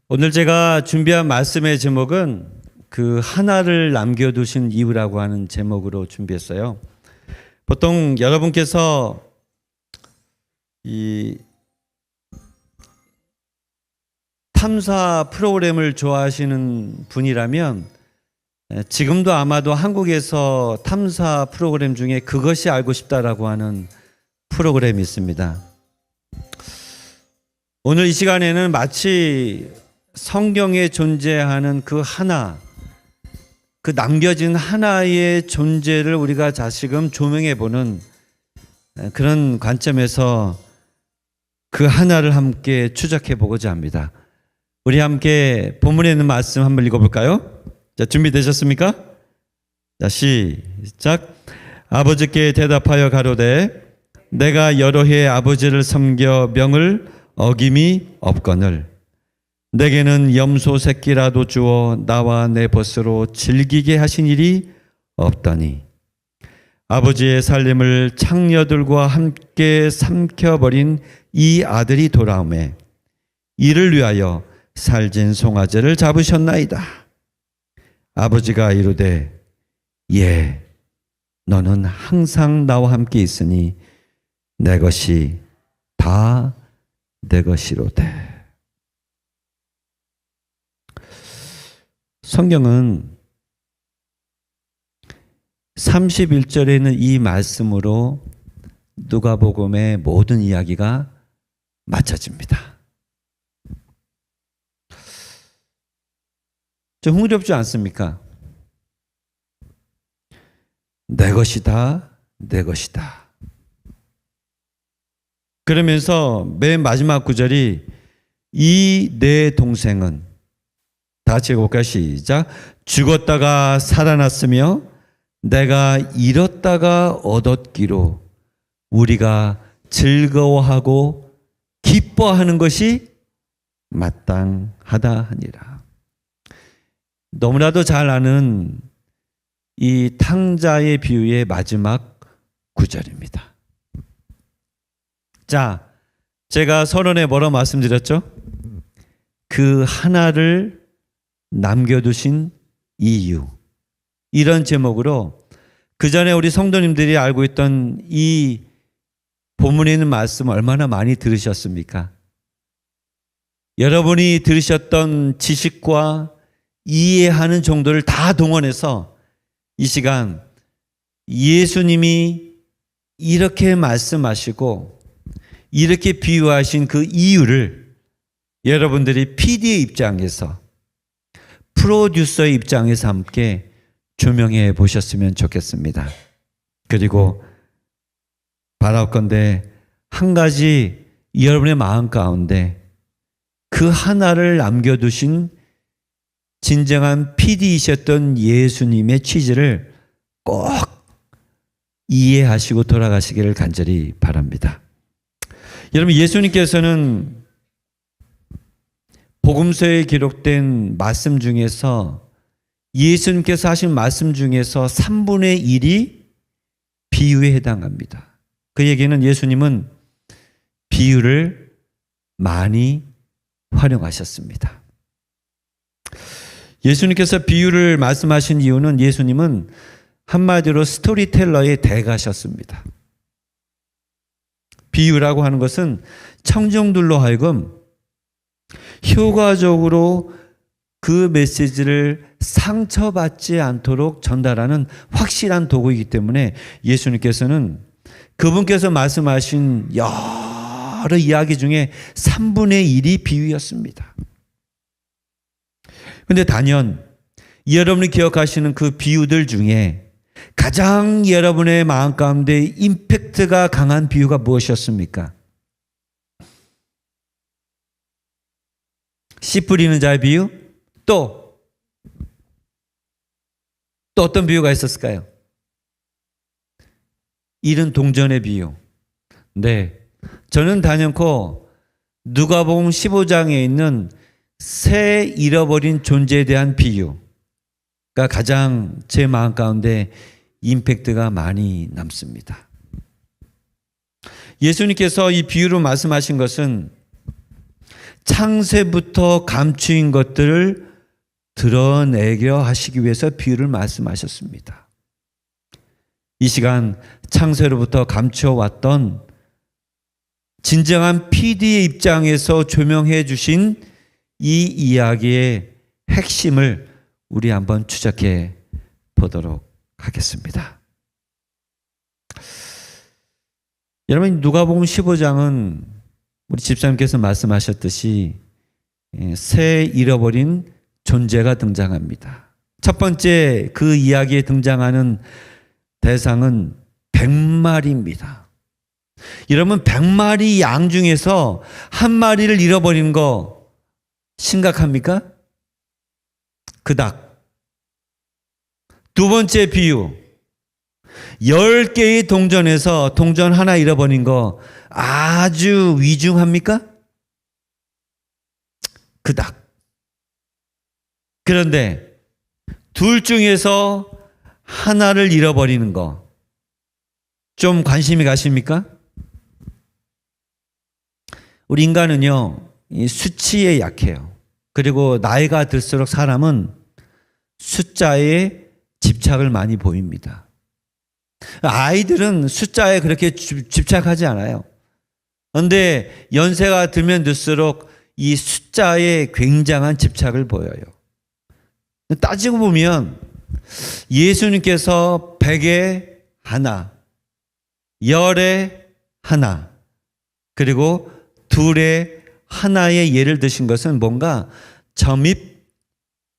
오늘 제가 준비한 말씀의 제목은 그 하나를 남겨두신 이유라고 하는 제목으로 준비했어요. 보통 여러분께서 이 탐사 프로그램을 좋아하시는 분이라면 지금도 아마도 한국에서 탐사 프로그램 중에 그것이 알고 싶다라고 하는 프로그램이 있습니다. 오늘 이 시간에는 마치 성경에 존재하는 그 하나, 그 남겨진 하나의 존재를 우리가 다시금 조명해 보는 그런 관점에서 그 하나를 함께 추적해 보고자 합니다. 우리 함께 본문에 있는 말씀 한번 읽어볼까요? 자, 준비되셨습니까? 자, 시작. 아버지께 대답하여 가로되 내가 여러 해 아버지를 섬겨 명을 어김이 없거늘 내게는 염소 새끼라도 주어 나와 내 벗으로 즐기게 하신 일이 없더니 아버지의 살림을 창녀들과 함께 삼켜버린 이 아들이 돌아오매 이를 위하여 살진 송아지를 잡으셨나이다. 아버지가 이르되 예, 너는 항상 나와 함께 있으니 내 것이 다 내 것이로되. 성경은 31절에 있는 이 말씀으로 누가복음의 모든 이야기가 맞춰집니다. 좀 흥미롭지 않습니까? 내 것이다, 내 것이다. 그러면서 맨 마지막 구절이 이 내 동생은 다 같이 읽어볼까요? 시작. 죽었다가 살아났으며 내가 잃었다가 얻었기로 우리가 즐거워하고 기뻐하는 것이 마땅하다 하니라. 너무나도 잘 아는 이 탕자의 비유의 마지막 구절입니다. 자, 제가 서론에 뭐라고 말씀드렸죠? 그 하나를 남겨두신 이유, 이런 제목으로 그 전에 우리 성도님들이 알고 있던 이 본문에 있는 말씀 얼마나 많이 들으셨습니까? 여러분이 들으셨던 지식과 이해하는 정도를 다 동원해서 이 시간 예수님이 이렇게 말씀하시고 이렇게 비유하신 그 이유를 여러분들이 PD의 입장에서, 프로듀서의 입장에서 함께 조명해 보셨으면 좋겠습니다. 그리고 바라건대 한 가지 여러분의 마음 가운데 그 하나를 남겨두신 진정한 PD이셨던 예수님의 취지를 꼭 이해하시고 돌아가시기를 간절히 바랍니다. 여러분, 예수님께서는 복음서에 기록된 말씀 중에서 예수님께서 하신 말씀 중에서 3분의 1이 비유에 해당합니다. 그 얘기는 예수님은 비유를 많이 활용하셨습니다. 예수님께서 비유를 말씀하신 이유는 예수님은 한마디로 스토리텔러의 대가셨습니다. 비유라고 하는 것은 청중들로 하여금 효과적으로 그 메시지를 상처받지 않도록 전달하는 확실한 도구이기 때문에 예수님께서는 그분께서 말씀하신 여러 이야기 중에 3분의 1이 비유였습니다. 그런데 단연 여러분이 기억하시는 그 비유들 중에 가장 여러분의 마음 가운데 임팩트가 강한 비유가 무엇이었습니까? 씨 뿌리는 자의 비유? 또 어떤 비유가 있었을까요? 잃은 동전의 비유. 네, 저는 단연코 누가복음 15장에 있는 새 잃어버린 존재에 대한 비유가 가장 제 마음 가운데 임팩트가 많이 남습니다. 예수님께서 이 비유로 말씀하신 것은 창세부터 감추인 것들을 드러내려 하시기 위해서 비유를 말씀하셨습니다. 이 시간 창세로부터 감춰왔던 진정한 PD의 입장에서 조명해 주신 이 이야기의 핵심을 우리 한번 추적해 보도록 하겠습니다. 여러분, 누가복음 15장은 우리 집사님께서 말씀하셨듯이 새 잃어버린 존재가 등장합니다. 첫 번째 그 이야기에 등장하는 대상은 100마리입니다. 여러분, 100마리 양 중에서 한 마리를 잃어버리는 거 심각합니까? 그닥. 두 번째 비유, 10개의 동전에서 동전 하나 잃어버린 거 아주 위중합니까? 그닥. 그런데 둘 중에서 하나를 잃어버리는 거 좀 관심이 가십니까? 우리 인간은요, 이 수치에 약해요. 그리고 나이가 들수록 사람은 숫자에 집착을 많이 보입니다. 아이들은 숫자에 그렇게 집착하지 않아요. 그런데 연세가 들면 들수록 이 숫자에 굉장한 집착을 보여요. 따지고 보면 예수님께서 100에 하나, 10에 하나, 그리고 2에 하나의 예를 드신 것은 뭔가 점입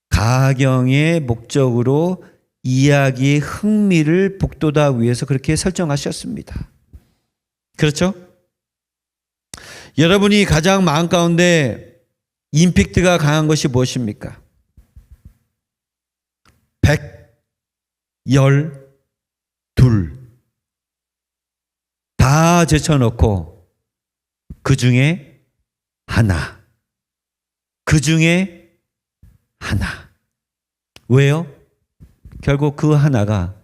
가경의 목적으로 이야기의 흥미를 북돋아 위해서 그렇게 설정하셨습니다. 그렇죠? 여러분이 가장 마음 가운데 임팩트가 강한 것이 무엇입니까? 112 다 제쳐놓고 그 중에 하나, 그 중에 하나. 왜요? 결국 그 하나가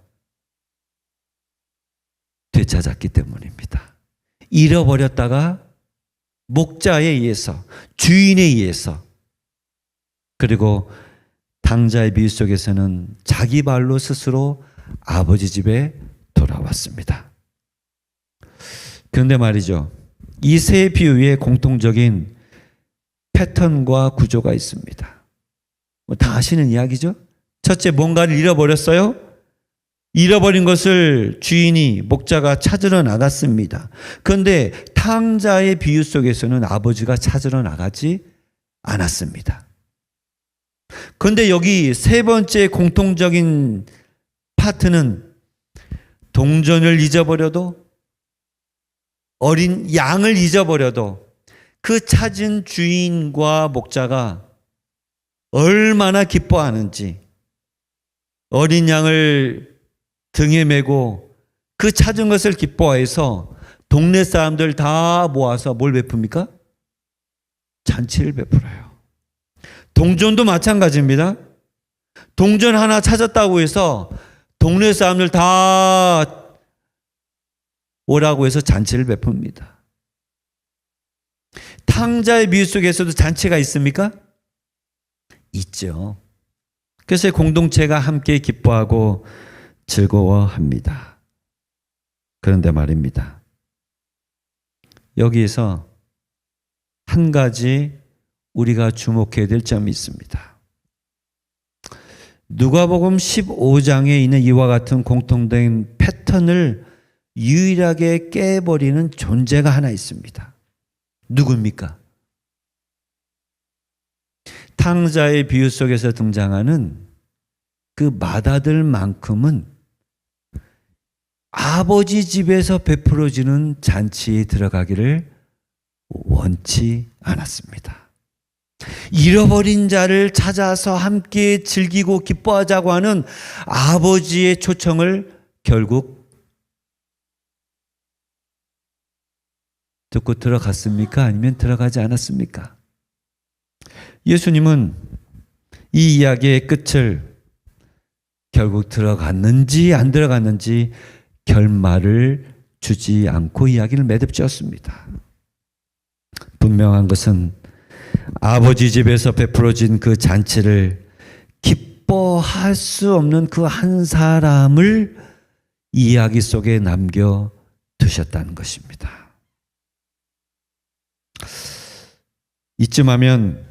되찾았기 때문입니다. 잃어버렸다가 목자에 의해서, 주인에 의해서, 그리고 당자의 비유 속에서는 자기 발로 스스로 아버지 집에 돌아왔습니다. 그런데 말이죠, 이 세 비유에 공통적인 패턴과 구조가 있습니다. 다 아시는 이야기죠? 첫째, 뭔가를 잃어버렸어요? 잃어버린 것을 주인이, 목자가 찾으러 나갔습니다. 그런데 탕자의 비유 속에서는 아버지가 찾으러 나가지 않았습니다. 그런데 여기 세 번째 공통적인 파트는 동전을 잊어버려도, 어린 양을 잊어버려도 그 찾은 주인과 목자가 얼마나 기뻐하는지, 어린 양을 등에 메고 그 찾은 것을 기뻐해서 동네 사람들 다 모아서 뭘 베풉니까? 잔치를 베풀어요. 동전도 마찬가지입니다. 동전 하나 찾았다고 해서 동네 사람들 다 오라고 해서 잔치를 베풉니다. 탕자의 비유 속에서도 잔치가 있습니까? 있죠. 그래서 공동체가 함께 기뻐하고 즐거워합니다. 그런데 말입니다, 여기에서 한 가지 우리가 주목해야 될 점이 있습니다. 누가복음 15장에 있는 이와 같은 공통된 패턴을 유일하게 깨버리는 존재가 하나 있습니다. 누굽니까? 탕자의 비유 속에서 등장하는 그 맏아들만큼은 아버지 집에서 베풀어지는 잔치에 들어가기를 원치 않았습니다. 잃어버린 자를 찾아서 함께 즐기고 기뻐하자고 하는 아버지의 초청을 결국 듣고 들어갔습니까? 아니면 들어가지 않았습니까? 예수님은 이 이야기의 끝을 결국 들어갔는지 안 들어갔는지 결말을 주지 않고 이야기를 매듭지었습니다. 분명한 것은 아버지 집에서 베풀어진 그 잔치를 기뻐할 수 없는 그 한 사람을 이야기 속에 남겨 두셨다는 것입니다. 이쯤 하면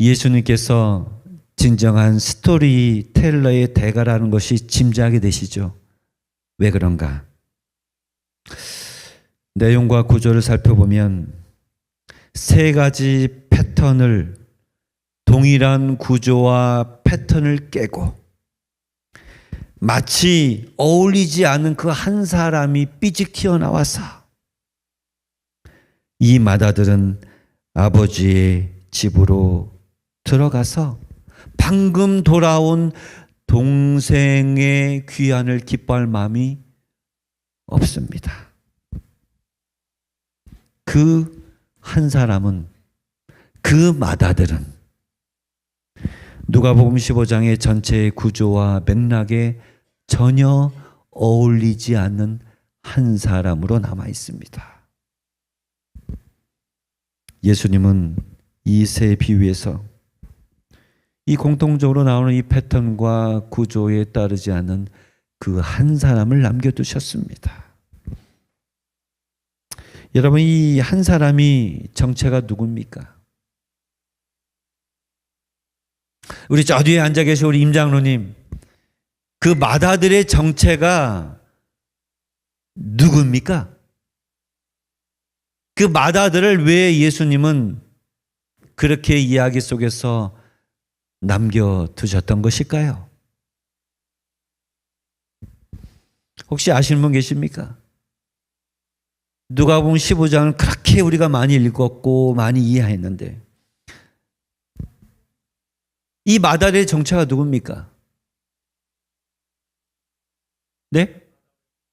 예수님께서 진정한 스토리텔러의 대가라는 것이 짐작이 되시죠? 왜 그런가? 내용과 구조를 살펴보면 세 가지 패턴을, 동일한 구조와 패턴을 깨고 마치 어울리지 않은 그 한 사람이 삐직 튀어나와서 이 마다들은 아버지의 집으로 들어가서 방금 돌아온 동생의 귀환을 기뻐할 마음이 없습니다. 그 한 사람은, 그 마다들은 누가복음 15장의 전체의 구조와 맥락에 전혀 어울리지 않는 한 사람으로 남아 있습니다. 예수님은 이 세 비유에서 이 공통적으로 나오는 이 패턴과 구조에 따르지 않는 그 한 사람을 남겨두셨습니다. 여러분, 이 한 사람이 정체가 누굽니까? 우리 저 뒤에 앉아 계신 우리 임장로님, 그 마다들의 정체가 누굽니까? 그 마다들을 왜 예수님은 그렇게 이야기 속에서 남겨두셨던 것일까요? 혹시 아시는 분 계십니까? 누가복음 15장은 그렇게 우리가 많이 읽었고 많이 이해했는데 이 마다의 정체가 누굽니까? 네?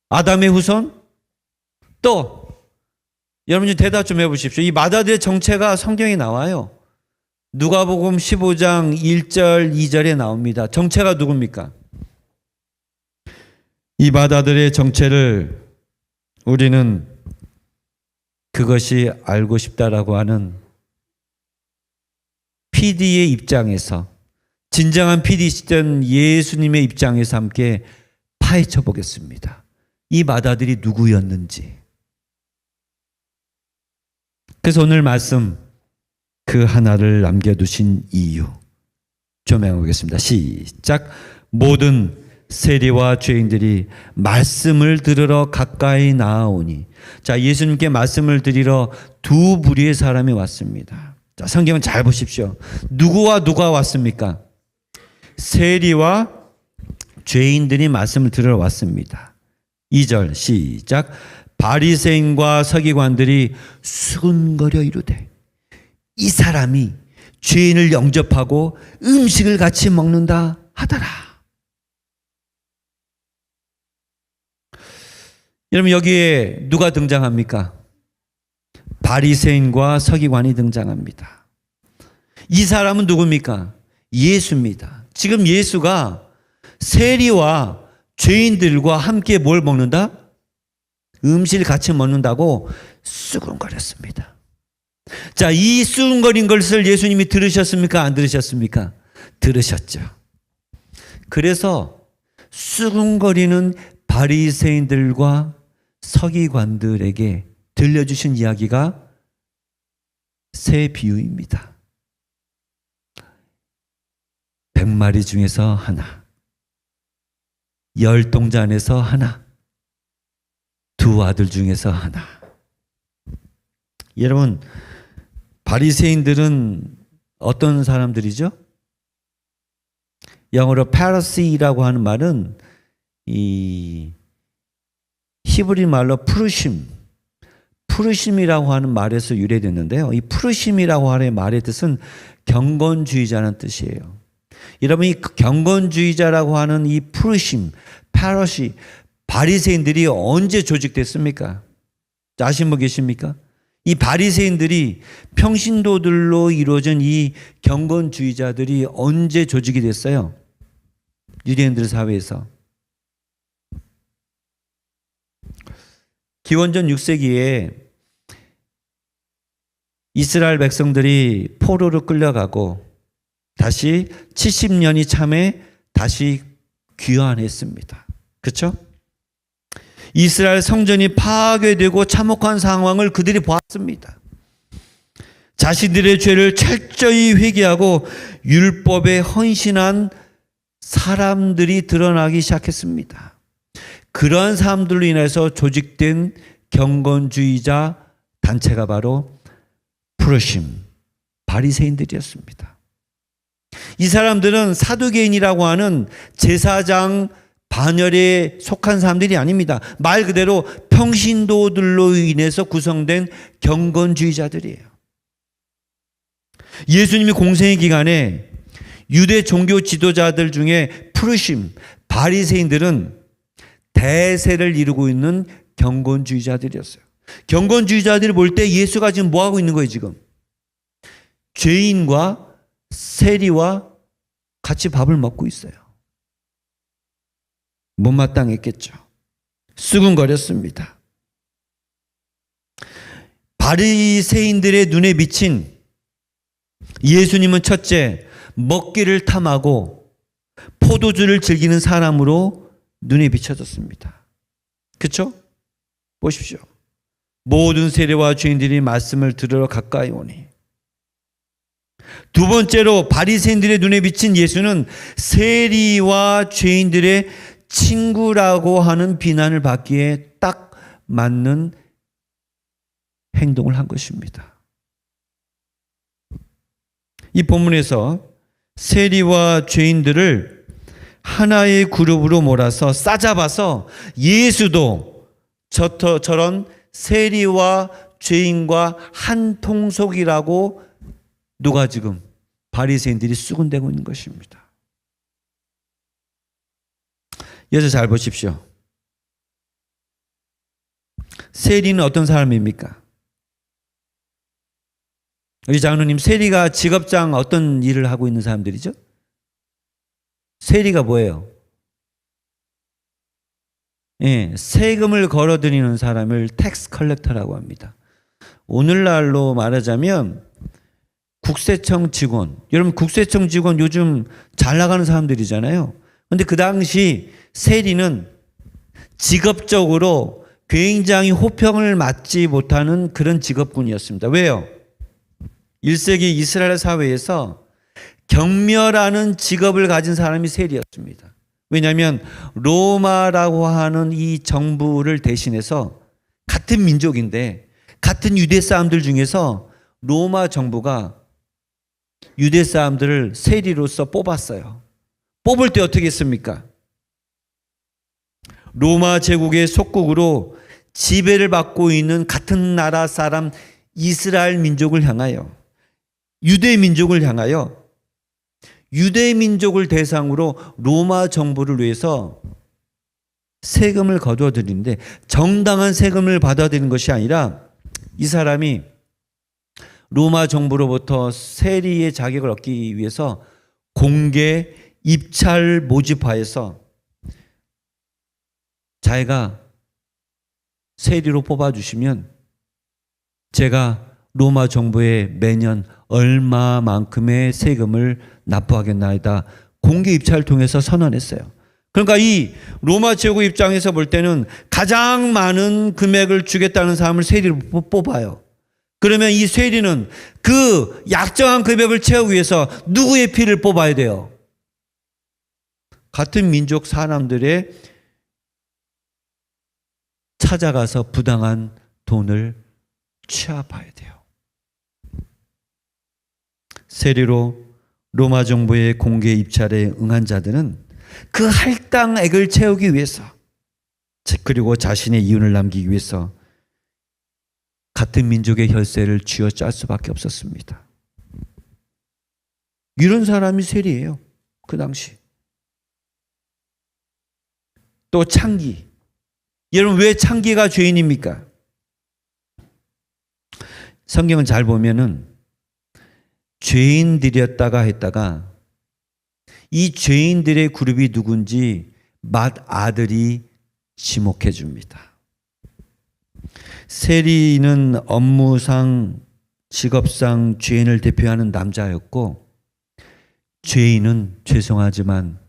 아담의 후손? 또 여러분 좀 대답 좀 해보십시오. 이 마다의 정체가 성경에 나와요. 누가복음 15장 1절 2절에 나옵니다. 정체가 누굽니까? 이 마다들의 정체를 우리는 그것이 알고 싶다라고 하는 PD의 입장에서, 진정한 PD시던 예수님의 입장에서 함께 파헤쳐 보겠습니다. 이 마다들이 누구였는지. 그래서 오늘 말씀 그 하나를 남겨두신 이유 조명해 보겠습니다. 시작. 모든 세리와 죄인들이 말씀을 들으러 가까이 나아오니. 자, 예수님께 말씀을 드리러 두 부류의 사람이 왔습니다. 자, 성경은 잘 보십시오. 누구와 누가 왔습니까? 세리와 죄인들이 말씀을 들으러 왔습니다. 2절 시작. 바리새인과 서기관들이 수군거려 이르되 이 사람이 죄인을 영접하고 음식을 같이 먹는다 하더라. 여러분, 여기에 누가 등장합니까? 바리새인과 서기관이 등장합니다. 이 사람은 누굽니까? 예수입니다. 지금 예수가 세리와 죄인들과 함께 뭘 먹는다? 음식을 같이 먹는다고 수군거렸습니다. 자, 이 수군거린 것을 예수님이 들으셨습니까? 안 들으셨습니까? 들으셨죠. 그래서 수군거리는 바리새인들과 서기관들에게 들려주신 이야기가 새 비유입니다. 100마리 중에서 하나, 10동자 안에서 하나, 두 아들 중에서 하나. 여러분, 바리새인들은 어떤 사람들이죠? 영어로 파라시라고 하는 말은 이 히브리 말로 푸르심이라고 하는 말에서 유래됐는데요. 이 푸르심이라고 하는 말의 뜻은 경건주의자라는 뜻이에요. 여러분, 이 경건주의자라고 하는 이 푸르심, 파라시, 바리새인들이 언제 조직됐습니까? 아시는 분 계십니까? 이 바리새인들이 평신도들로 이루어진 이 경건주의자들이 언제 조직이 됐어요? 유대인들 사회에서. 기원전 6세기에 이스라엘 백성들이 포로로 끌려가고 다시 70년이 참에 다시 귀환했습니다. 그렇죠? 이스라엘 성전이 파괴되고 참혹한 상황을 그들이 보았습니다. 자신들의 죄를 철저히 회개하고 율법에 헌신한 사람들이 드러나기 시작했습니다. 그러한 사람들로 인해서 조직된 경건주의자 단체가 바로 프로심, 바리새인들이었습니다. 이 사람들은 사두개인이라고 하는 제사장 반열에 속한 사람들이 아닙니다. 말 그대로 평신도들로 인해서 구성된 경건주의자들이에요. 예수님이 공생의 기간에 유대 종교 지도자들 중에 프루심, 바리새인들은 대세를 이루고 있는 경건주의자들이었어요. 경건주의자들이 볼 때 예수가 지금 뭐 하고 있는 거예요, 지금? 죄인과 세리와 같이 밥을 먹고 있어요. 못마땅했겠죠. 수군거렸습니다. 바리새인들의 눈에 비친 예수님은 첫째, 먹기를 탐하고 포도주를 즐기는 사람으로 눈에 비춰졌습니다. 그렇죠? 보십시오. 모든 세리와 죄인들이 말씀을 들으러 가까이 오니. 두 번째로 바리새인들의 눈에 비친 예수는 세리와 죄인들의 친구라고 하는 비난을 받기에 딱 맞는 행동을 한 것입니다. 이 본문에서 세리와 죄인들을 하나의 그룹으로 몰아서 싸잡아서 예수도 저런 세리와 죄인과 한 통속이라고 누가 지금 바리새인들이 수군대고 있는 것입니다. 여기서 잘 보십시오. 세리는 어떤 사람입니까? 우리 장로님, 세리가 직업상 어떤 일을 하고 있는 사람들이죠? 세리가 뭐예요? 예, 세금을 걸어들이는 사람을 텍스 컬렉터라고 합니다. 오늘날로 말하자면 국세청 직원. 여러분, 국세청 직원 요즘 잘 나가는 사람들이잖아요. 그런데 그 당시 세리는 직업적으로 굉장히 호평을 받지 못하는 그런 직업군이었습니다. 왜요? 1세기 이스라엘 사회에서 경멸하는 직업을 가진 사람이 세리였습니다. 왜냐하면 로마라고 하는 이 정부를 대신해서 같은 민족인데 같은 유대 사람들 중에서 로마 정부가 유대 사람들을 세리로서 뽑았어요. 뽑을 때 어떻게 했습니까? 로마 제국의 속국으로 지배를 받고 있는 같은 나라 사람 이스라엘 민족을 향하여, 유대 민족을 향하여 유대 민족을 대상으로 로마 정부를 위해서 세금을 거둬들이는데, 정당한 세금을 받아들이는 것이 아니라 이 사람이 로마 정부로부터 세리의 자격을 얻기 위해서 공개 입찰 모집하여서 자기가 세리로 뽑아주시면 제가 로마 정부에 매년 얼마만큼의 세금을 납부하겠나이다. 공개 입찰을 통해서 선언했어요. 그러니까 이 로마 제국 입장에서 볼 때는 가장 많은 금액을 주겠다는 사람을 세리로 뽑아요. 그러면 이 세리는 그 약정한 금액을 채우기 위해서 누구의 피를 뽑아야 돼요? 같은 민족 사람들의 찾아가서 부당한 돈을 취합해야 돼요. 세리로 로마 정부의 공개 입찰에 응한 자들은 그 할당액을 채우기 위해서, 그리고 자신의 이윤을 남기기 위해서 같은 민족의 혈세를 쥐어짤 수밖에 없었습니다. 이런 사람이 세리예요, 그 당시. 또 창기. 여러분, 왜 창기가 죄인입니까? 성경을 잘 보면은 죄인들이었다가 했다가 이 죄인들의 그룹이 누군지 맏아들이 지목해 줍니다. 세리는 업무상, 직업상 죄인을 대표하는 남자였고, 죄인은 죄송하지만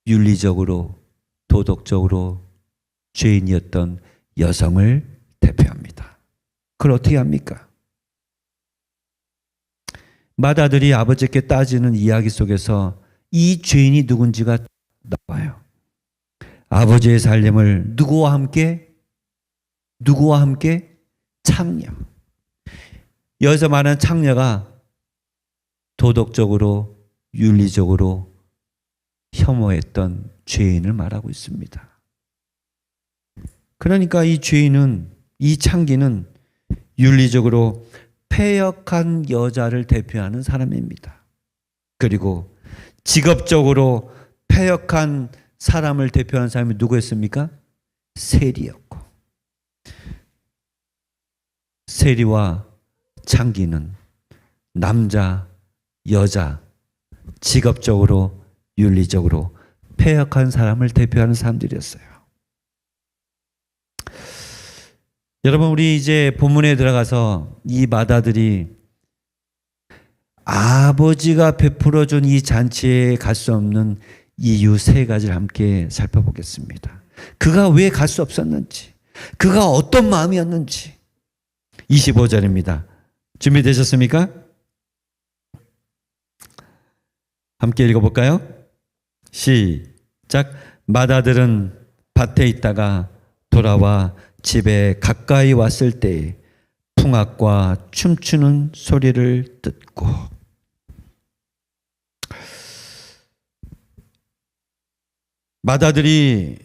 윤리적으로, 도덕적으로 죄인이었던 여성을 대표합니다. 그걸 어떻게 합니까? 맏아들이 아버지께 따지는 이야기 속에서 이 죄인이 누군지가 나와요. 아버지의 살림을 누구와 함께? 창녀. 여기서 말하는 창녀가 도덕적으로, 윤리적으로 혐오했던 죄인을 말하고 있습니다. 그러니까 이 죄인은, 이 창기는 윤리적으로 패역한 여자를 대표하는 사람입니다. 그리고 직업적으로 패역한 사람을 대표하는 사람이 누구였습니까? 세리였고, 세리와 창기는 남자, 여자, 직업적으로, 윤리적으로 패역한 사람을 대표하는 사람들이었어요. 여러분, 우리 이제 본문에 들어가서 이 맏아들이 아버지가 베풀어준 이 잔치에 갈 수 없는 이유 3가지를 함께 살펴보겠습니다. 그가 왜 갈 수 없었는지, 그가 어떤 마음이었는지. 25절입니다. 준비되셨습니까? 함께 읽어볼까요? 시작. 맏아들은 밭에 있다가 돌아와 집에 가까이 왔을 때 풍악과 춤추는 소리를 듣고, 맏아들이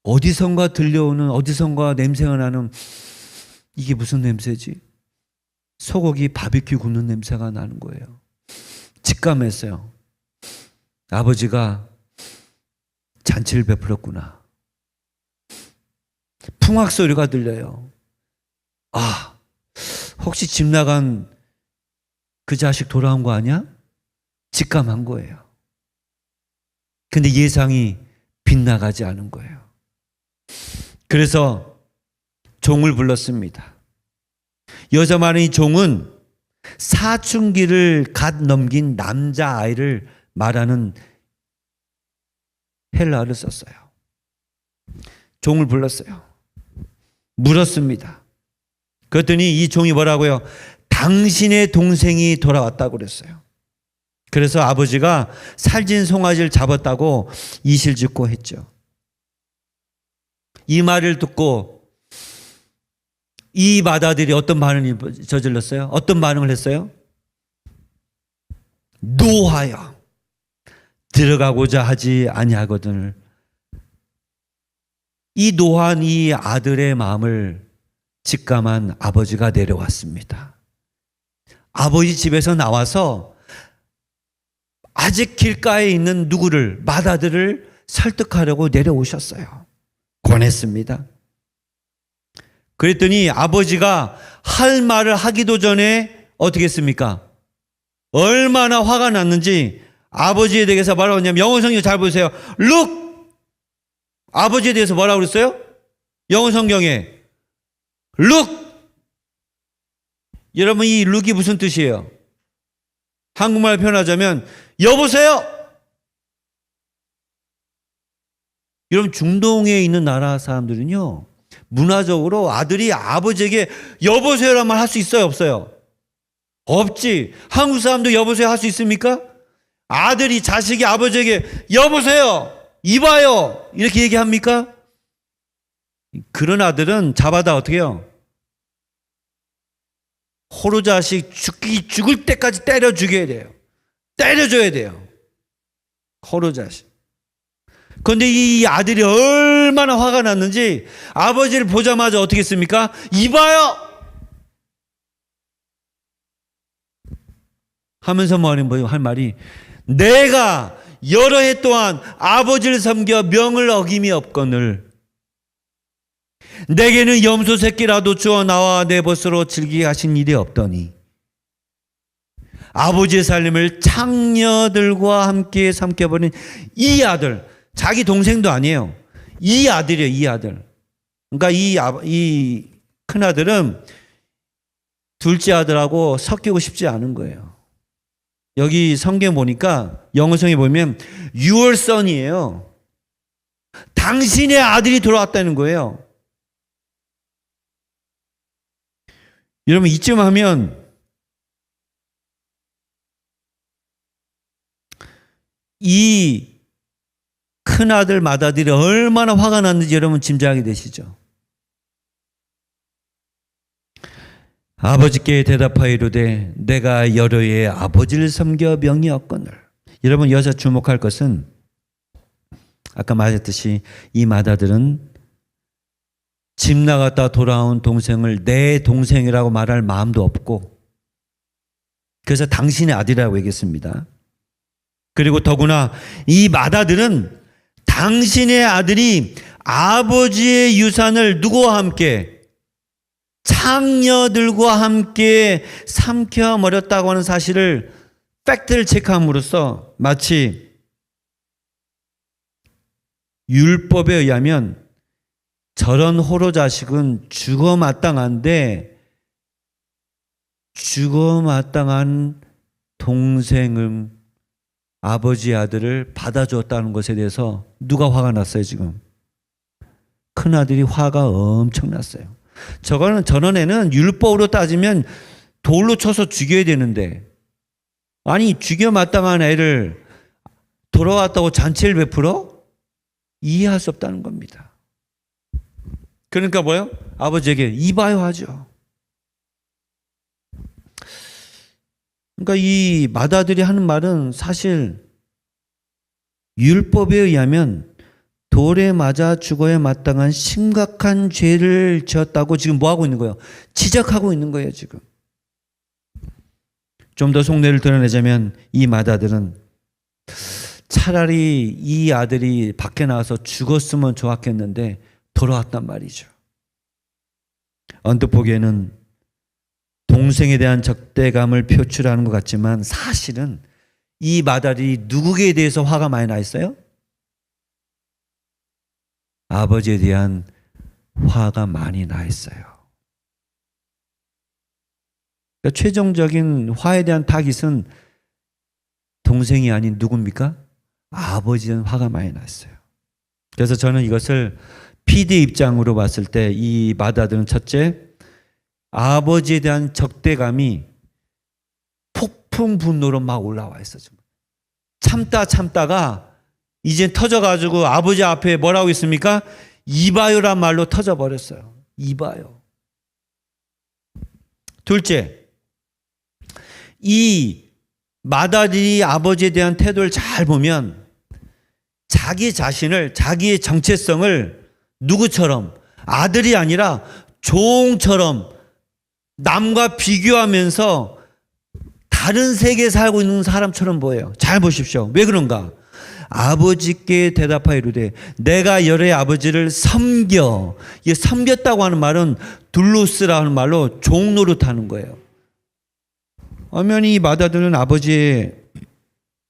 어디선가 들려오는, 어디선가 냄새가 나는, 이게 무슨 냄새지? 소고기 바비큐 굽는 냄새가 나는 거예요. 직감했어요. 아버지가 잔치를 베풀었구나. 풍악 소리가 들려요. 아, 혹시 집 나간 그 자식 돌아온 거 아니야? 직감한 거예요. 근데 예상이 빗나가지 않은 거예요. 그래서 종을 불렀습니다. 여자 많은 이 종은 사춘기를 갓 넘긴 남자아이를 말하는 헬라어를 썼어요. 종을 불렀어요. 물었습니다. 그랬더니 이 종이 뭐라고요? 당신의 동생이 돌아왔다고 그랬어요. 그래서 아버지가 살진 송아지를 잡았다고 이실직고 했죠. 이 말을 듣고 이 맏아들이 어떤 반응을 저질렀어요? 어떤 반응을 했어요? 노하여 들어가고자 하지 아니하거든을. 이 노한 이 아들의 마음을 직감한 아버지가 내려왔습니다. 아버지 집에서 나와서 아직 길가에 있는 누구를, 맏아들을 설득하려고 내려오셨어요. 권했습니다. 그랬더니 아버지가 할 말을 하기도 전에 어떻게 했습니까? 얼마나 화가 났는지 아버지에 대해서 뭐라고 했냐면, 영어 성경 잘 보세요. Look! 아버지에 대해서 뭐라고 그랬어요? 영어 성경에 Look! 여러분, 이 look이 무슨 뜻이에요? 한국말 표현하자면 여보세요! 여러분, 중동에 있는 나라 사람들은요, 문화적으로 아들이 아버지에게 여보세요란 말 할 수 있어요, 없어요? 없지. 한국 사람도 여보세요 할 수 있습니까? 아들이 자식이 아버지에게 여보세요, 이봐요, 이렇게 얘기합니까? 그런 아들은 잡아다 어떻게 해요? 호로 자식 죽을 때까지 때려 죽여야 돼요. 때려줘야 돼요. 호로 자식. 그런데 이 아들이 얼마나 화가 났는지 아버지를 보자마자 어떻게 했습니까? 이봐요! 하면서 뭐하는 할 말이, 내가 여러 해 동안 아버지를 섬겨 명을 어김이 없거늘 내게는 염소 새끼라도 주어 나와 내 벗으로 즐기게 하신 일이 없더니 아버지의 삶을 창녀들과 함께 삼켜버린 이 아들, 자기 동생도 아니에요. 이 아들이에요, 이 아들. 그러니까 이 큰아들은 둘째 아들하고 섞이고 싶지 않은 거예요. 여기 성경 보니까 영어성에 보면 your son이에요. 당신의 아들이 돌아왔다는 거예요. 여러분 이쯤 하면 이 큰아들 맏아들이 얼마나 화가 났는지 여러분 짐작이 되시죠? 아버지께 대답하여 이르되 내가 여러 해 아버지를 섬겨 명이었거늘. 여러분 여기서 주목할 것은 아까 말했듯이 이 맏아들은 집 나갔다 돌아온 동생을 내 동생이라고 말할 마음도 없고 그래서 당신의 아들이라고 얘기했습니다. 그리고 더구나 이 맏아들은 당신의 아들이 아버지의 유산을 누구와 함께 창녀들과 함께 삼켜버렸다고 하는 사실을 팩트를 체크함으로써 마치 율법에 의하면 저런 호로 자식은 죽어 마땅한데 죽어 마땅한 동생은 아버지 아들을 받아주었다는 것에 대해서 누가 화가 났어요 지금? 큰아들이 화가 엄청 났어요. 저런 애는 율법으로 따지면 돌로 쳐서 죽여야 되는데 아니 죽여 마땅한 애를 돌아왔다고 잔치를 베풀어? 이해할 수 없다는 겁니다. 그러니까 뭐예요? 아버지에게 이봐요 하죠. 그러니까 이 맏아들이 하는 말은 사실 율법에 의하면 돌에 맞아 죽어야 마땅한 심각한 죄를 지었다고 지금 뭐 하고 있는 거예요? 지적하고 있는 거예요 지금. 좀 더 속내를 드러내자면 이 맏아들은 차라리 이 아들이 밖에 나와서 죽었으면 좋았겠는데 돌아왔단 말이죠. 언뜻 보기에는 동생에 대한 적대감을 표출하는 것 같지만 사실은 이 맏아들이 누구에 대해서 화가 많이 나 있어요? 아버지에 대한 화가 많이 나 있어요. 그러니까 최종적인 화에 대한 타깃은 동생이 아닌 누굽니까? 아버지에 대한 화가 많이 났어요. 그래서 저는 이것을 PD 입장으로 봤을 때 이 맏아들은 첫째, 아버지에 대한 적대감이 폭풍 분노로 막 올라와 있어. 참다가 이제 터져가지고 아버지 앞에 뭐라고 있습니까? 이봐요란 말로 터져버렸어요. 이봐요. 둘째, 이 맏아들이 아버지에 대한 태도를 잘 보면 자기 자신을, 자기의 정체성을 누구처럼, 아들이 아니라 종처럼 남과 비교하면서 다른 세계에 살고 있는 사람처럼 보여요. 잘 보십시오. 왜 그런가? 아버지께 대답하여 이르되 내가 여러 해 아버지를 섬겨. 이 섬겼다고 하는 말은 둘로스라는 말로 종노릇하는 거예요. 엄연히 이 맏아들은 아버지의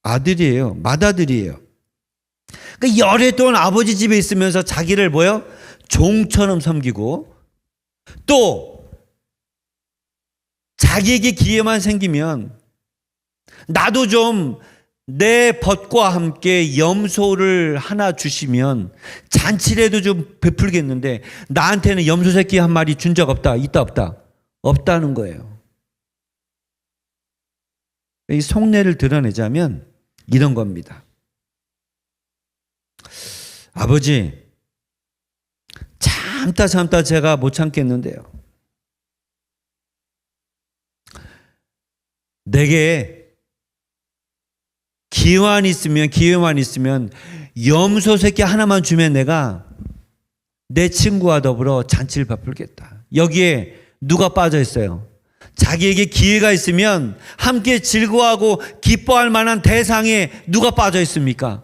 아들이에요. 맏아들이에요. 그러니까 여러 해 동안 아버지 집에 있으면서 자기를 뭐요? 종처럼 섬기고 또 자기에게 기회만 생기면 나도 좀 내 벗과 함께 염소를 하나 주시면 잔치라도 좀 베풀겠는데 나한테는 염소 새끼 한 마리 준 적 없다. 있다 없다? 없다는 거예요. 이 속내를 드러내자면 이런 겁니다. 아버지, 참다 제가 못 참겠는데요. 내게 기회만 있으면 염소 새끼 하나만 주면 내가 내 친구와 더불어 잔치를 베풀겠다. 여기에 누가 빠져 있어요? 자기에게 기회가 있으면 함께 즐거워하고 기뻐할 만한 대상에 누가 빠져 있습니까?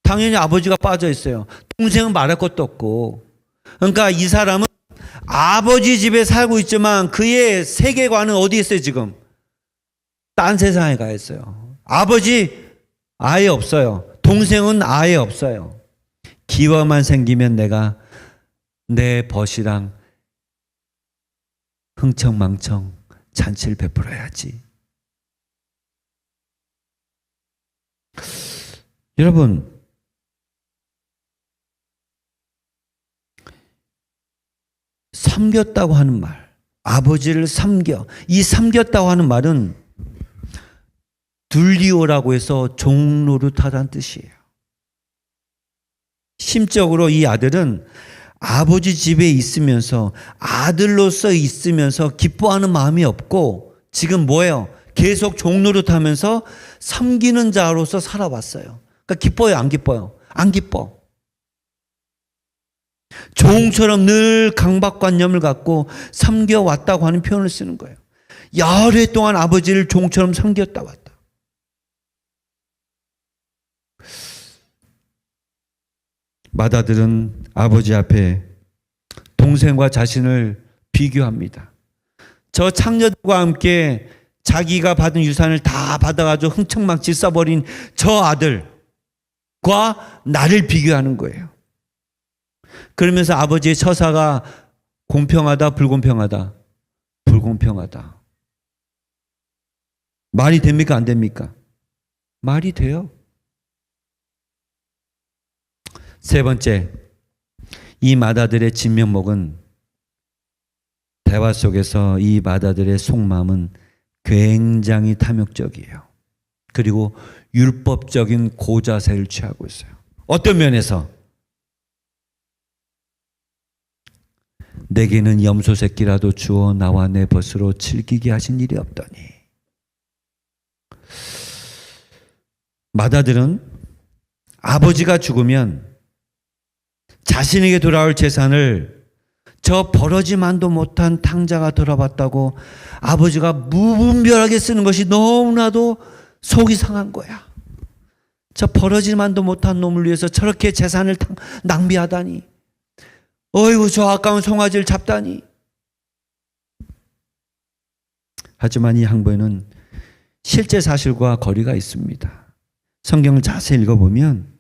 당연히 아버지가 빠져 있어요. 동생은 말할 것도 없고. 그러니까 이 사람은 아버지 집에 살고 있지만 그의 세계관은 어디 있어요 지금? 딴 세상에 가 있어요. 아버지 아예 없어요. 동생은 아예 없어요. 기회만 생기면 내가 내 벗이랑 흥청망청 잔치를 베풀어야지. 여러분, 섬겼다고 하는 말, 아버지를 섬겨, 이 섬겼다고 하는 말은 둘리오라고 해서 종노릇하다는 뜻이에요. 심적으로 이 아들은 아버지 집에 있으면서 아들로서 있으면서 기뻐하는 마음이 없고 지금 뭐예요? 계속 종노릇하면서 섬기는 자로서 살아왔어요. 그러니까 기뻐요, 안 기뻐요? 안 기뻐. 종처럼 늘 강박관념을 갖고 섬겨왔다고 하는 표현을 쓰는 거예요. 여러 해 동안 아버지를 종처럼 섬겼다 왔다. 맏아들은 아버지 앞에 동생과 자신을 비교합니다. 저 창녀들과 함께 자기가 받은 유산을 다 받아가지고 흥청망치 써버린 저 아들과 나를 비교하는 거예요. 그러면서 아버지의 처사가 공평하다, 불공평하다? 불공평하다. 말이 됩니까? 안 됩니까? 말이 돼요. 세 번째, 이 맏아들의 진면목은 대화 속에서 이 맏아들의 속마음은 굉장히 탐욕적이에요. 그리고 율법적인 고자세를 취하고 있어요. 어떤 면에서? 내게는 염소 새끼라도 주어 나와 내 벗으로 즐기게 하신 일이 없더니. 맏아들은 아버지가 죽으면 자신에게 돌아올 재산을 저 버러지만도 못한 탕자가 돌아봤다고 아버지가 무분별하게 쓰는 것이 너무나도 속이 상한 거야. 저 버러지만도 못한 놈을 위해서 저렇게 재산을 낭비하다니. 어이구, 저 아까운 송아지를 잡다니. 하지만 이 항보에는 실제 사실과 거리가 있습니다. 성경을 자세히 읽어보면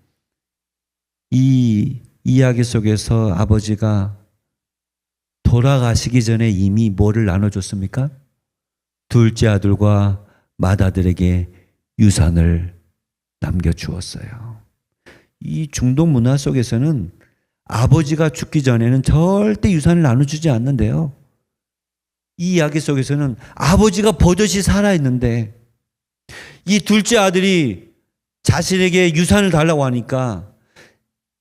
이 이야기 속에서 아버지가 돌아가시기 전에 이미 뭐를 나눠줬습니까? 둘째 아들과 맏아들에게 유산을 남겨주었어요. 이 중동 문화 속에서는 아버지가 죽기 전에는 절대 유산을 나눠주지 않는데요. 이 이야기 속에서는 아버지가 버젓이 살아있는데 이 둘째 아들이 자신에게 유산을 달라고 하니까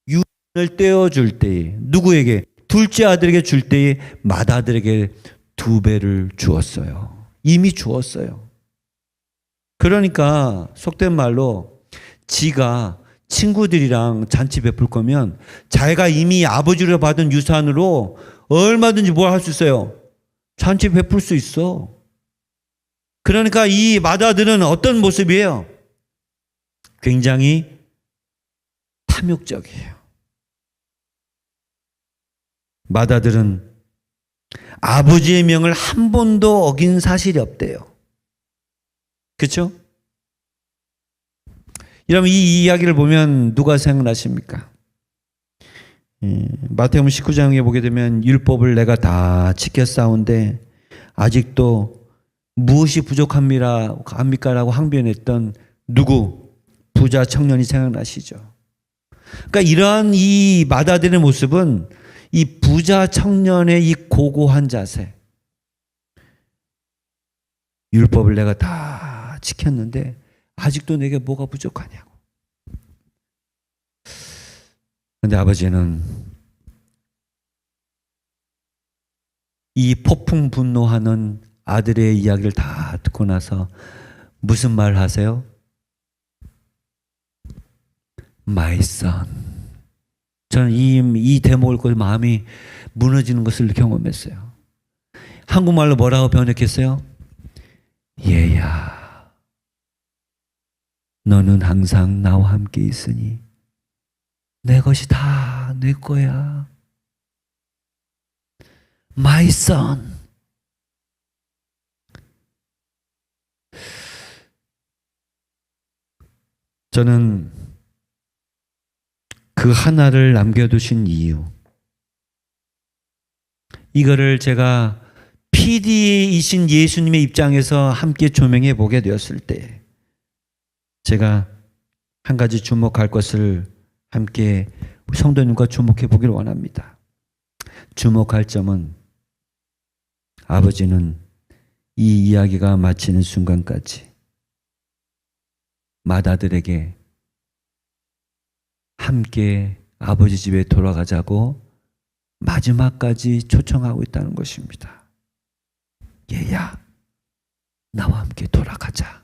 유산을 떼어줄 때에 누구에게? 둘째 아들에게 줄 때에 맏아들에게 2배를 주었어요. 이미 주었어요. 그러니까 속된 말로 지가 친구들이랑 잔치 베풀 거면 자기가 이미 아버지로 받은 유산으로 얼마든지 뭘 할 수 있어요? 잔치 베풀 수 있어. 그러니까 이 맏아들은 어떤 모습이에요? 굉장히 탐욕적이에요. 맏아들은 아버지의 명을 한 번도 어긴 사실이 없대요. 그렇죠? 여러분, 이 이야기를 보면 누가 생각나십니까? 마태복음 19장에 보게 되면 율법을 내가 다 지켰사온데 아직도 무엇이 부족합니까라고 항변했던 누구? 부자 청년이 생각나시죠? 그러니까 이러한 이 맏아들의 모습은 이 부자 청년의 이 고고한 자세, 율법을 내가 다 지켰는데 아직도 내게 뭐가 부족하냐고. 그런데 아버지는 이 폭풍 분노하는 아들의 이야기를 다 듣고 나서 무슨 말 하세요? My son. 저는 이 대목을 보고 마음이 무너지는 것을 경험했어요. 한국말로 뭐라고 번역했어요? 얘야. 너는 항상 나와 함께 있으니 내 것이 다 내 거야. My son. 저는 그 하나를 남겨두신 이유, 이거를 제가 PD이신 예수님의 입장에서 함께 조명해 보게 되었을 때 제가 한 가지 주목할 것을 함께 성도님과 주목해 보기를 원합니다. 주목할 점은 아버지는 이 이야기가 마치는 순간까지 맏아들에게 함께 아버지 집에 돌아가자고 마지막까지 초청하고 있다는 것입니다. 얘야, 나와 함께 돌아가자.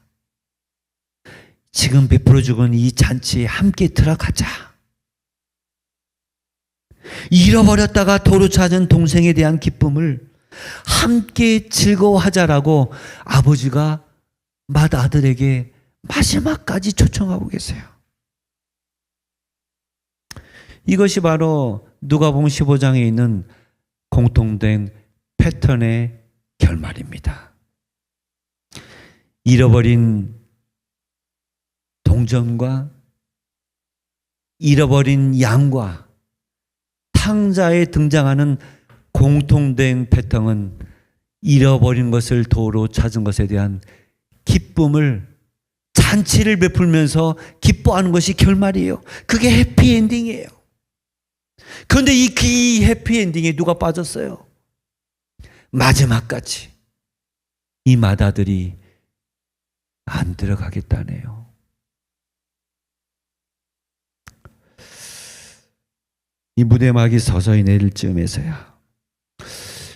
지금 베풀어 죽은 이 잔치에 함께 들어가자. 잃어버렸다가 도로 찾은 동생에 대한 기쁨을 함께 즐거워하자라고 아버지가 맏아들에게 마지막까지 초청하고 계세요. 이것이 바로 누가복음 15장에 있는 공통된 패턴의 결말입니다. 잃어버린 동전과 잃어버린 양과 탕자에 등장하는 공통된 패턴은 잃어버린 것을 도로 찾은 것에 대한 기쁨을, 잔치를 베풀면서 기뻐하는 것이 결말이에요. 그게 해피엔딩이에요. 그런데 이 해피엔딩에 누가 빠졌어요? 마지막까지 이 맏아들이 안 들어가겠다네요. 이 무대막이 서서히 내릴 즈음에서야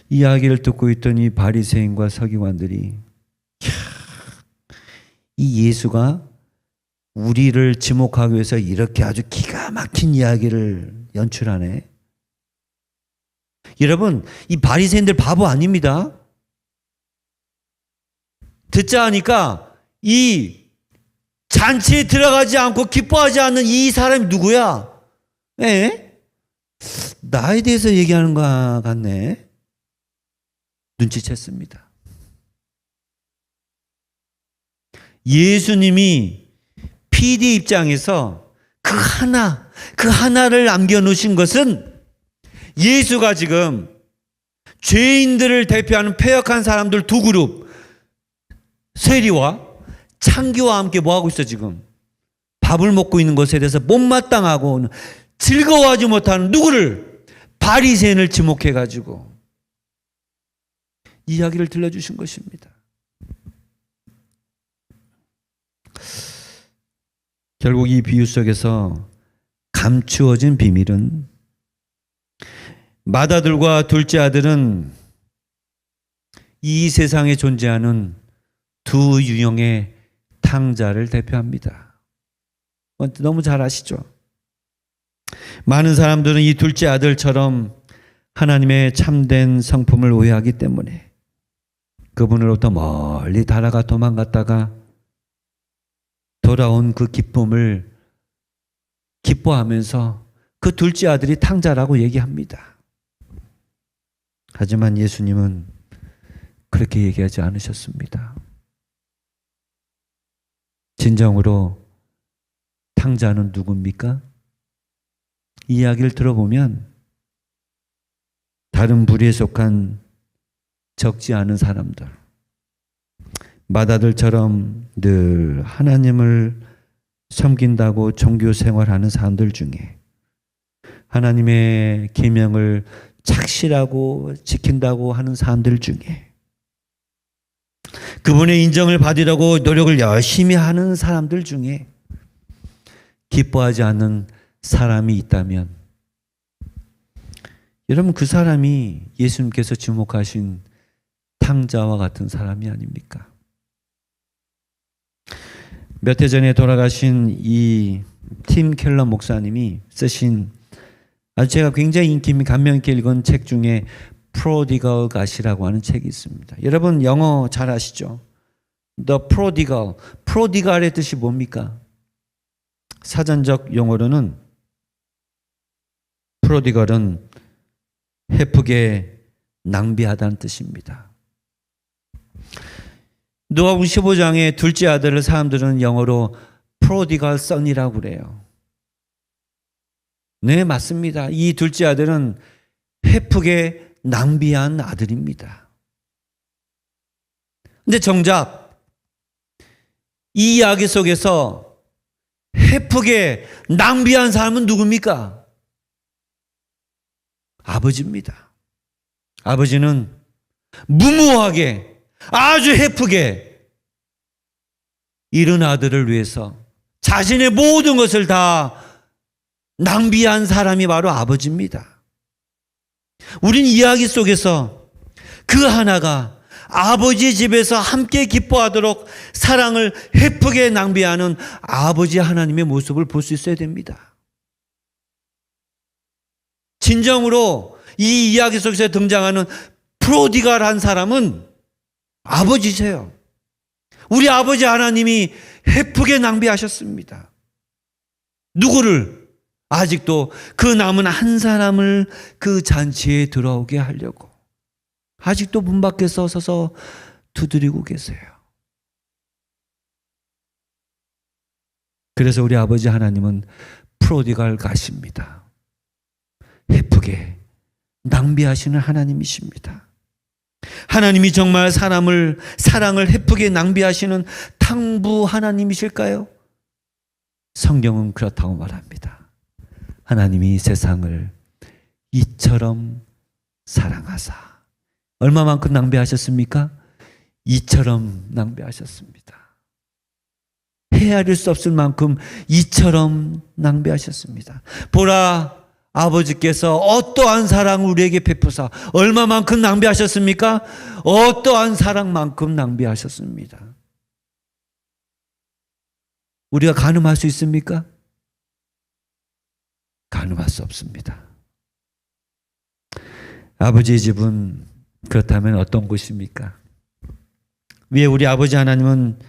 이야기를 듣고 있던 이 바리새인과 서기관들이 이 예수가 우리를 지목하기 위해서 이렇게 아주 기가 막힌 이야기를 연출하네. 여러분, 이 바리새인들 바보 아닙니다. 듣자 하니까 이 잔치에 들어가지 않고 기뻐하지 않는 이 사람이 누구야? 나에 대해서 얘기하는 것 같네. 눈치챘습니다. 예수님이 PD 입장에서 그 하나를 남겨놓으신 것은 예수가 지금 죄인들을 대표하는 패역한 사람들 두 그룹, 세리와 창기와 함께 뭐하고 있어 지금? 밥을 먹고 있는 것에 대해서 못마땅하고 즐거워하지 못하는 누구를? 바리새인을 지목해가지고 이야기를 들려주신 것입니다. 결국 이 비유 속에서 감추어진 비밀은 맏아들과 둘째 아들은 이 세상에 존재하는 두 유형의 탕자를 대표합니다. 너무 잘 아시죠? 많은 사람들은 이 둘째 아들처럼 하나님의 참된 성품을 오해하기 때문에 그분으로부터 멀리 달아가 도망갔다가 돌아온 그 기쁨을 기뻐하면서 그 둘째 아들이 탕자라고 얘기합니다. 하지만 예수님은 그렇게 얘기하지 않으셨습니다. 진정으로 탕자는 누굽니까? 이야기를 들어보면 다른 부류에 속한 적지 않은 사람들, 맏아들처럼 늘 하나님을 섬긴다고 종교 생활하는 사람들 중에 하나님의 계명을 착실하고 지킨다고 하는 사람들 중에 그분의 인정을 받으려고 노력을 열심히 하는 사람들 중에 기뻐하지 않는 사람이 있다면 여러분, 그 사람이 예수님께서 지목하신 탕자와 같은 사람이 아닙니까? 몇 해 전에 돌아가신 이 팀 켈러 목사님이 쓰신 아주 제가 굉장히 인기 있는 감명 있게 읽은 책 중에 프로디걸 갓이라고 하는 책이 있습니다. 여러분 영어 잘 아시죠? The Prodigal. 프로디갈의 뜻이 뭡니까? 사전적 용어로는 프로디걸은 헤프게 낭비하다는 뜻입니다. 누가복음 15장의 둘째 아들을 사람들은 영어로 프로디갈 선이라고 그래요. 네, 맞습니다. 이 둘째 아들은 헤프게 낭비한 아들입니다. 근데 정작 이 이야기 속에서 헤프게 낭비한 사람은 누굽니까? 아버지입니다. 아버지는 무모하게 아주 헤프게 이른 아들을 위해서 자신의 모든 것을 다 낭비한 사람이 바로 아버지입니다. 우린 이야기 속에서 그 하나가 아버지 집에서 함께 기뻐하도록 사랑을 헤프게 낭비하는 아버지 하나님의 모습을 볼 수 있어야 됩니다. 진정으로 이 이야기 속에서 등장하는 프로디갈한 사람은 아버지세요. 우리 아버지 하나님이 헤프게 낭비하셨습니다. 누구를? 아직도 그 남은 한 사람을 그 잔치에 들어오게 하려고 아직도 문 밖에 서서 두드리고 계세요. 그래서 우리 아버지 하나님은 프로디갈 가십니다. 헤프게 낭비하시는 하나님이십니다. 하나님이 정말 사랑을 헤프게 낭비하시는 탕부 하나님이실까요? 성경은 그렇다고 말합니다. 하나님이 세상을 이처럼 사랑하사. 얼마만큼 낭비하셨습니까? 이처럼 낭비하셨습니다. 헤아릴 수 없을 만큼 이처럼 낭비하셨습니다. 보라, 아버지께서 어떠한 사랑을 우리에게 베푸사 얼마만큼 낭비하셨습니까? 어떠한 사랑만큼 낭비하셨습니다. 우리가 가늠할 수 있습니까? 가늠할 수 없습니다. 아버지의 집은 그렇다면 어떤 곳입니까? 왜 우리 아버지 하나님은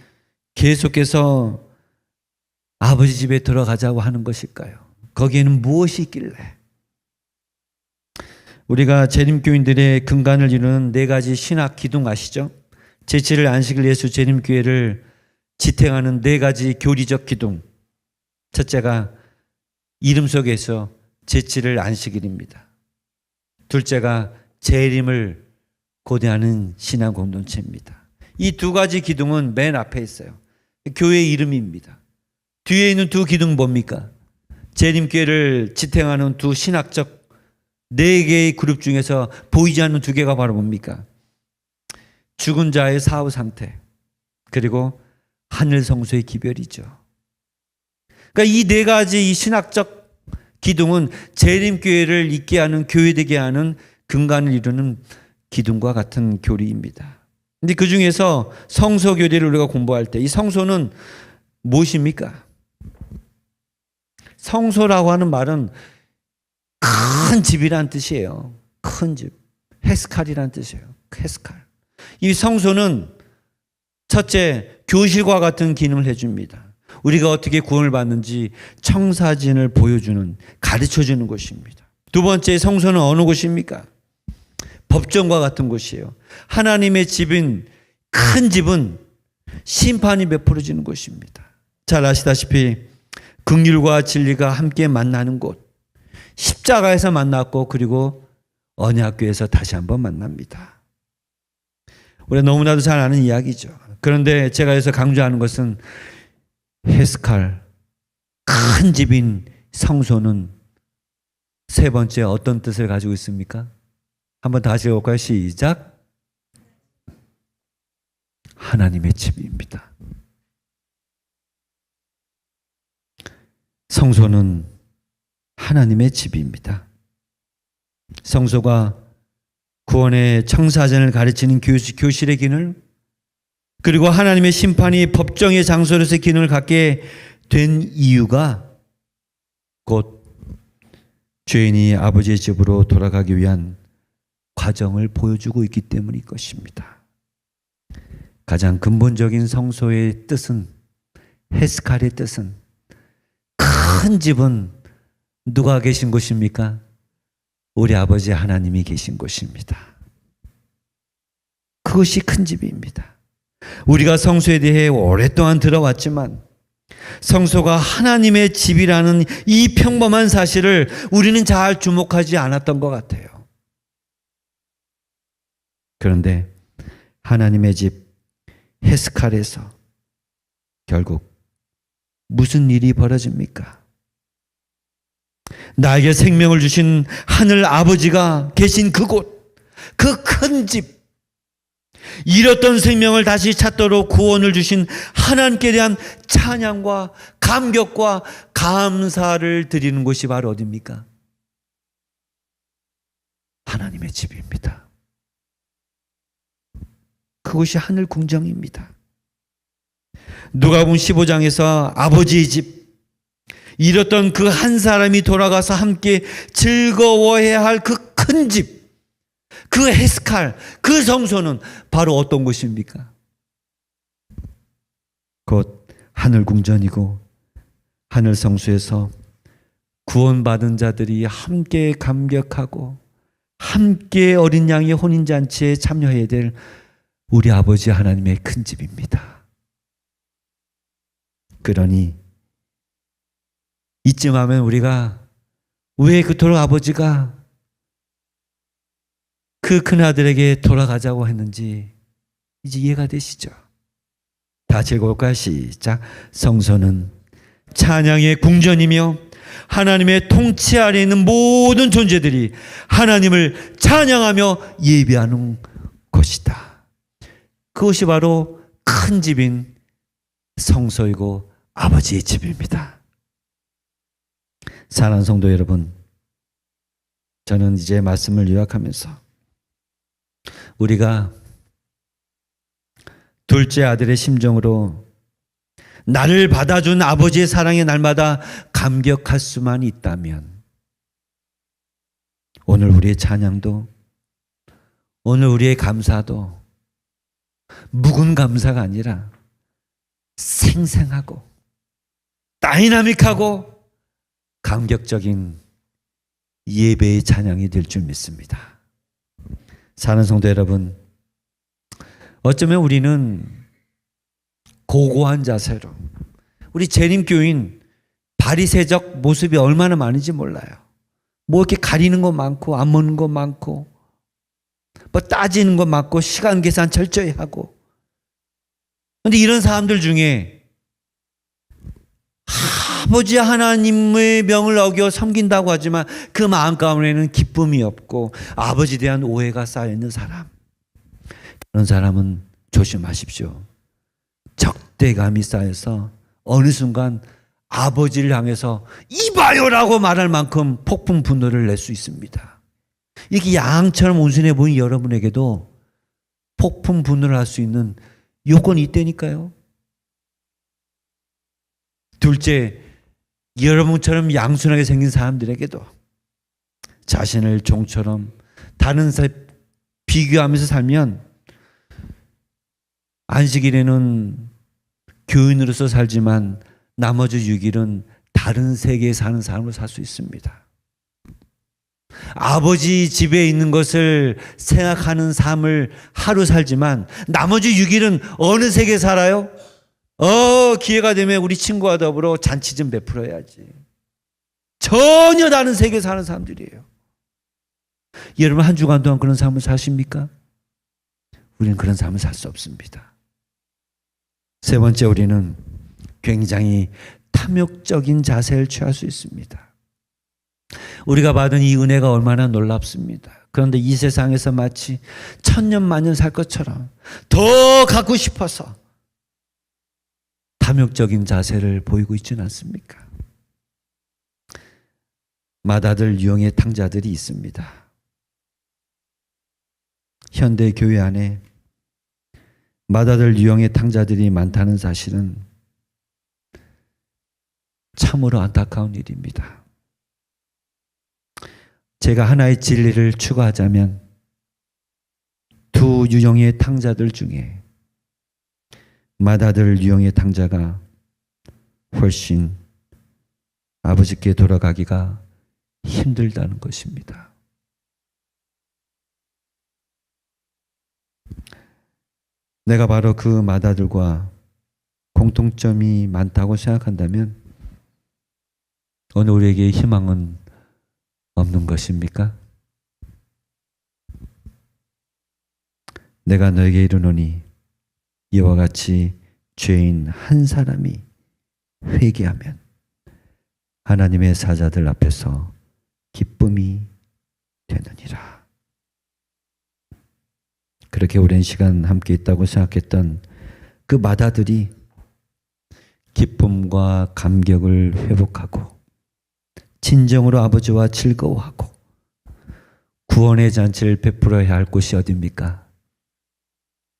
계속해서 아버지 집에 들어가자고 하는 것일까요? 거기에는 무엇이 있길래? 우리가 재림교인들의 근간을 이루는 네 가지 신학 기둥 아시죠? 제7일 안식일 예수 재림교회를 지탱하는 네 가지 교리적 기둥. 첫째가 이름 속에서 제7일 안식일입니다. 둘째가 재림을 고대하는 신앙 공동체입니다. 이 두 가지 기둥은 맨 앞에 있어요. 교회 이름입니다. 뒤에 있는 두 기둥 뭡니까? 재림교회를 지탱하는 두 신학적 네 개의 그룹 중에서 보이지 않는 두 개가 바로 뭡니까? 죽은 자의 사후 상태 그리고 하늘 성소의 기별이죠. 그러니까 이 네 가지 이 신학적 기둥은 재림교회를 있게 하는 교회 되게 하는 근간을 이루는 기둥과 같은 교리입니다. 근데 그 중에서 성소 교리를 우리가 공부할 때 이 성소는 무엇입니까? 성소라고 하는 말은 큰 집이란 뜻이에요. 큰 집. 헤스칼이란 뜻이에요. 헤스칼. 이 성소는 첫째 교실과 같은 기능을 해줍니다. 우리가 어떻게 구원을 받는지 청사진을 보여주는 가르쳐주는 곳입니다. 두 번째 성소는 어느 곳입니까? 법정과 같은 곳이에요. 하나님의 집인 큰 집은 심판이 베풀어지는 곳입니다. 잘 아시다시피 긍휼과 진리가 함께 만나는 곳, 십자가에서 만났고 그리고 언약궤에서 다시 한번 만납니다. 우리가 너무나도 잘 아는 이야기죠. 그런데 제가 여기서 강조하는 것은 헤스칼, 큰 집인 성소는 세 번째 어떤 뜻을 가지고 있습니까? 한번 다시 해볼까요? 시작. 하나님의 집입니다. 성소는 하나님의 집입니다. 성소가 구원의 청사전을 가르치는 교실의 기능, 그리고 하나님의 심판이 법정의 장소로서 기능을 갖게 된 이유가 곧 죄인이 아버지의 집으로 돌아가기 위한 과정을 보여주고 있기 때문일 것입니다. 가장 근본적인 성소의 뜻은, 헤스칼의 뜻은, 큰 집은 누가 계신 곳입니까? 우리 아버지 하나님이 계신 곳입니다. 그것이 큰 집입니다. 우리가 성소에 대해 오랫동안 들어왔지만 성소가 하나님의 집이라는 이 평범한 사실을 우리는 잘 주목하지 않았던 것 같아요. 그런데 하나님의 집 헤스칼에서 결국 무슨 일이 벌어집니까? 나에게 생명을 주신 하늘 아버지가 계신 그곳, 그 큰 집, 잃었던 생명을 다시 찾도록 구원을 주신 하나님께 대한 찬양과 감격과 감사를 드리는 곳이 바로 어디입니까? 하나님의 집입니다. 그곳이 하늘 궁정입니다. 누가복음 15장에서 아버지의 집, 잃었던 그 한 사람이 돌아가서 함께 즐거워해야 할 그 큰 집, 그 헤스칼, 그 성소는 바로 어떤 곳입니까? 곧 하늘 궁전이고 하늘 성소에서 구원받은 자들이 함께 감격하고 함께 어린 양의 혼인잔치에 참여해야 될 우리 아버지 하나님의 큰 집입니다. 그러니 이쯤 하면 우리가 왜 그토록 아버지가 그 큰아들에게 돌아가자고 했는지 이제 이해가 되시죠? 다 즐거울까요? 시작. 성소는 찬양의 궁전이며 하나님의 통치 아래에 있는 모든 존재들이 하나님을 찬양하며 예배하는 곳이다. 그것이 바로 큰 집인 성소이고 아버지의 집입니다. 사랑하는 성도 여러분, 저는 이제 말씀을 요약하면서 우리가 둘째 아들의 심정으로 나를 받아준 아버지의 사랑에 날마다 감격할 수만 있다면 오늘 우리의 찬양도, 오늘 우리의 감사도 묵은 감사가 아니라 생생하고 다이나믹하고 감격적인 예배의 찬양이 될 줄 믿습니다. 사는 성도 여러분, 어쩌면 우리는 고고한 자세로 우리 재림교인 바리새적 모습이 얼마나 많은지 몰라요. 뭐 이렇게 가리는 거 많고 안 먹는 거 많고 뭐 따지는 거 많고 시간 계산 철저히 하고, 그런데 이런 사람들 중에 아버지 하나님의 명을 어겨 섬긴다고 하지만 그 마음 가운데는 기쁨이 없고 아버지에 대한 오해가 쌓여있는 사람, 그런 사람은 조심하십시오. 적대감이 쌓여서 어느 순간 아버지를 향해서 이봐요라고 말할 만큼 폭풍 분노를 낼 수 있습니다. 이렇게 양처럼 온순해 보인 여러분에게도 폭풍 분노를 할 수 있는 요건이 있다니까요. 둘째, 여러분처럼 양순하게 생긴 사람들에게도 자신을 종처럼 다른 사람 비교하면서 살면 안식일에는 교인으로서 살지만 나머지 6일은 다른 세계에 사는 사람으로 살 수 있습니다. 아버지 집에 있는 것을 생각하는 삶을 하루 살지만 나머지 6일은 어느 세계에 살아요? 기회가 되면 우리 친구와 더불어 잔치 좀 베풀어야지. 전혀 다른 세계에 사는 사람들이에요. 여러분 한 주간 동안 그런 삶을 사십니까? 우리는 그런 삶을 살 수 없습니다. 세 번째, 우리는 굉장히 탐욕적인 자세를 취할 수 있습니다. 우리가 받은 이 은혜가 얼마나 놀랍습니다. 그런데 이 세상에서 마치 천년만년 살 것처럼 더 갖고 싶어서 탐욕적인 자세를 보이고 있지는 않습니까? 맏아들 유형의 탕자들이 있습니다. 현대 교회 안에 맏아들 유형의 탕자들이 많다는 사실은 참으로 안타까운 일입니다. 제가 하나의 진리를 추가하자면 두 유형의 탕자들 중에 맏아들 유형의 탕자가 훨씬 아버지께 돌아가기가 힘들다는 것입니다. 내가 바로 그 맏아들과 공통점이 많다고 생각한다면 오늘 우리에게 희망은 없는 것입니까? 내가 너에게 이르노니 이와 같이 죄인 한 사람이 회개하면 하나님의 사자들 앞에서 기쁨이 되느니라. 그렇게 오랜 시간 함께 있다고 생각했던 그 마다들이 기쁨과 감격을 회복하고 진정으로 아버지와 즐거워하고 구원의 잔치를 베풀어야 할 곳이 어디입니까?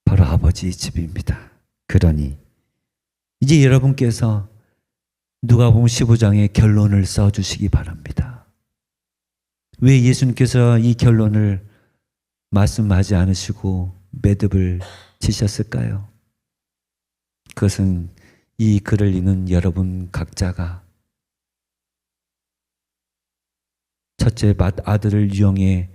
바로 아버지의 집입니다. 그러니 이제 여러분께서 누가복음 15장의 결론을 써주시기 바랍니다. 왜 예수님께서 이 결론을 말씀하지 않으시고 매듭을 치셨을까요? 그것은 이 글을 읽는 여러분 각자가 첫째 아들을 이용해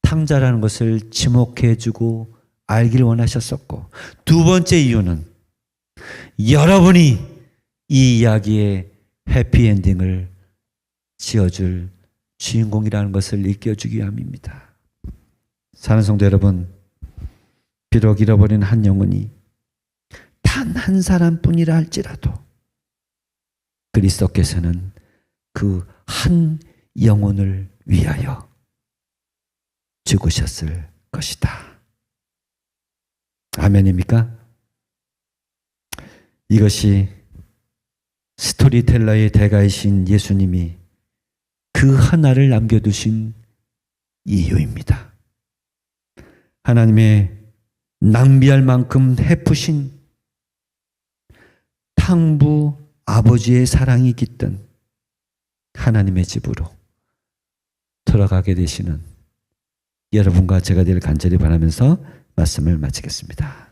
탕자라는 것을 지목해주고 알길 원하셨었고, 두 번째 이유는 여러분이 이 이야기의 해피엔딩을 지어줄 주인공이라는 것을 일깨워주기 위함입니다. 사랑하는 성도 여러분, 비록 잃어버린 한 영혼이 단 한 사람뿐이라 할지라도 그리스도께서는 그 한 영혼을 위하여 죽으셨을 것이다. 아멘입니까? 이것이 스토리텔러의 대가이신 예수님이 그 하나를 남겨두신 이유입니다. 하나님의 낭비할 만큼 헤프신 탕부 아버지의 사랑이 깃든 하나님의 집으로 돌아가게 되시는 여러분과 제가 되길 간절히 바라면서 말씀을 마치겠습니다.